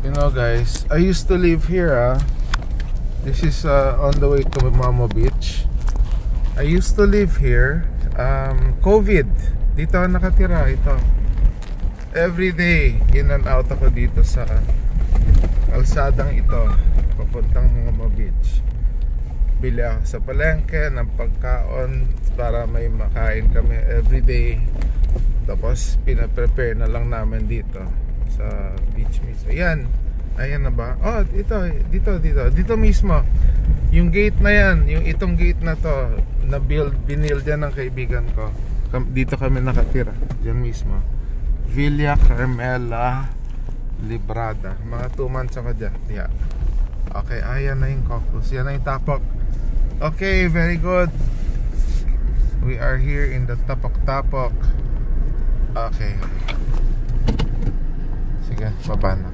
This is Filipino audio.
You know guys, I used to live here. This is on the way to Mamo Beach. I used to live here. COVID, dito ako nakatira. Ito every day in and out ako dito sa kalsadang ito papuntang Mamo Beach. Bili ako sa palengke ng pagkaon para may makain kami every day. Tapos pinaprepare na lang namin dito sa beach mismo. Ayan na ba? Oh, dito mismo. Yung gate na yan, yung itong gate na to, binil dyan ng kaibigan ko. Dito kami nakatira, dyan mismo. Villa Carmela Librada. Mga 2 months ako dyan. Yeah. Okay, ayan na yung cocos. Yan na yung tapok. Okay, very good. We are here in the tapok-tapok. Okay. Sige, baba na.